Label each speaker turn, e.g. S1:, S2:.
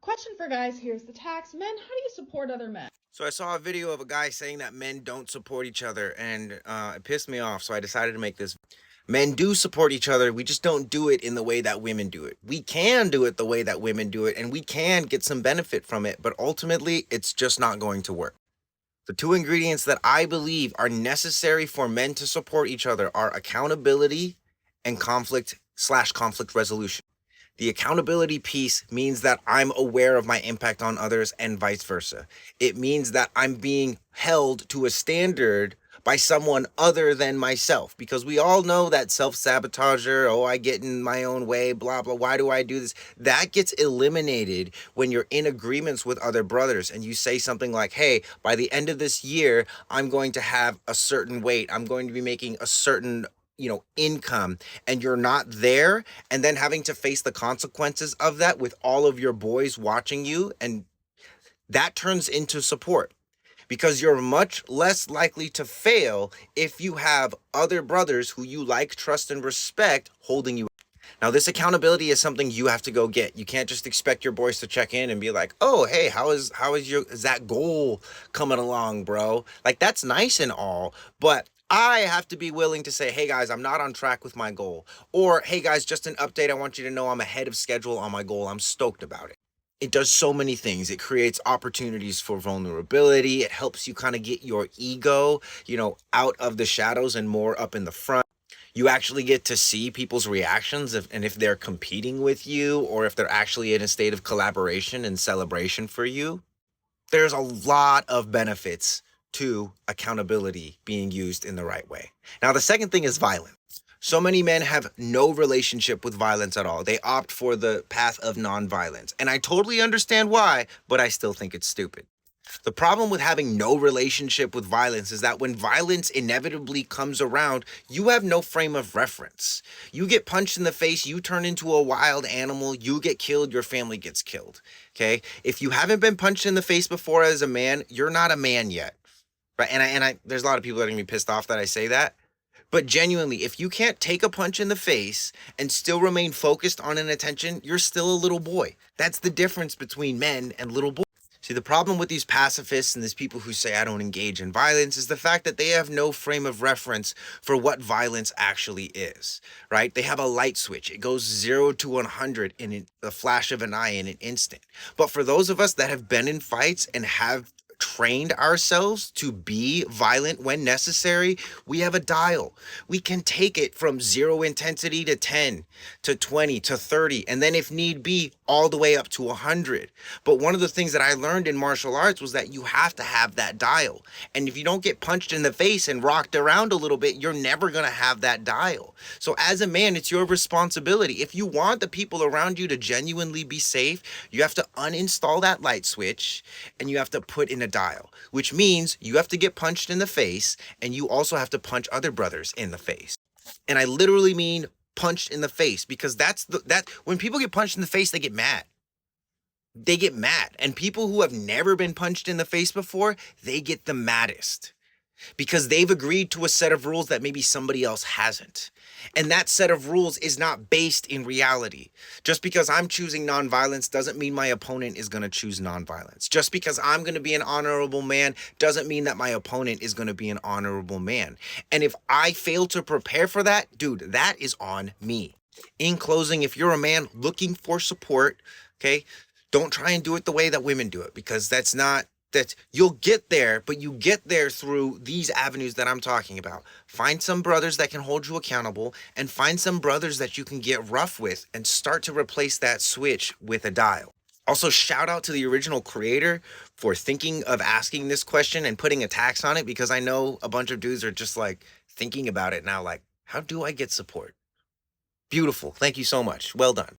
S1: Question for guys, here's the tax. Men, how do you support other men?
S2: So I saw a video of a guy saying that men don't support each other, and it pissed me off. So I decided to make this. Men do support each other. We just don't do it in the way that women do it. We can do it the way that women do it, and we can get some benefit from it. But ultimately, it's just not going to work. The two ingredients that I believe are necessary for men to support each other are accountability and conflict/conflict resolution. The accountability piece means that I'm aware of my impact on others and vice versa. It means that I'm being held to a standard by someone other than myself, because we all know that self-sabotager, oh, I get in my own way, blah, blah, why do I do this? That gets eliminated when you're in agreements with other brothers and you say something like, hey, by the end of this year, I'm going to have a certain weight. I'm going to be making a certain income, and you're not there, and then having to face the consequences of that with all of your boys watching you, and that turns into support, because you're much less likely to fail if you have other brothers who you like, trust, and respect holding you. Now, this accountability is something you have to go get. You can't just expect your boys to check in and be like, oh, hey, is that goal coming along, bro? Like, that's nice and all, but I have to be willing to say, hey guys, I'm not on track with my goal. Or, hey guys, just an update. I want you to know I'm ahead of schedule on my goal. I'm stoked about it. It does so many things. It creates opportunities for vulnerability. It helps you kind of get your ego, out of the shadows and more up in the front. You actually get to see people's reactions and if they're competing with you or if they're actually in a state of collaboration and celebration for you. There's a lot of benefits to accountability being used in the right way. Now, the second thing is violence. So many men have no relationship with violence at all. They opt for the path of nonviolence. And I totally understand why, but I still think it's stupid. The problem with having no relationship with violence is that when violence inevitably comes around, you have no frame of reference. You get punched in the face, you turn into a wild animal, you get killed, your family gets killed. Okay? If you haven't been punched in the face before as a man, you're not a man yet. Right? And there's a lot of people that are gonna be pissed off that I say that. But genuinely, if you can't take a punch in the face and still remain focused on an attention, you're still a little boy. That's the difference between men and little boys. See, the problem with these pacifists and these people who say I don't engage in violence is the fact that they have no frame of reference for what violence actually is, right? They have a light switch. It goes 0 to 100 in the flash of an eye in an instant. But for those of us that have been in fights and have trained ourselves to be violent when necessary, we have a dial. We can take it from 0 intensity to 10 to 20 to 30, and then if need be, all the way up to 100. But one of the things that I learned in martial arts was that you have to have that dial. And if you don't get punched in the face and rocked around a little bit, you're never going to have that dial. So as a man, it's your responsibility. If you want the people around you to genuinely be safe, you have to uninstall that light switch and you have to put in a dial, which means you have to get punched in the face and you also have to punch other brothers in the face. And I literally mean punched in the face, because that when people get punched in the face, they get mad. They get mad. And people who have never been punched in the face before, they get the maddest, because they've agreed to a set of rules that maybe somebody else hasn't. And that set of rules is not based in reality. Just because I'm choosing nonviolence doesn't mean my opponent is going to choose nonviolence. Just because I'm going to be an honorable man doesn't mean that my opponent is going to be an honorable man. And if I fail to prepare for that, dude, that is on me. In closing, if you're a man looking for support, okay, don't try and do it the way that women do it, because that you'll get there, but you get there through these avenues that I'm talking about. Find some brothers that can hold you accountable, and find some brothers that you can get rough with, and start to replace that switch with a dial. Also, shout out to the original creator for thinking of asking this question and putting a tax on it, because I know a bunch of dudes are just like thinking about it now, like, how do I get support? Beautiful. Thank you so much. Well done.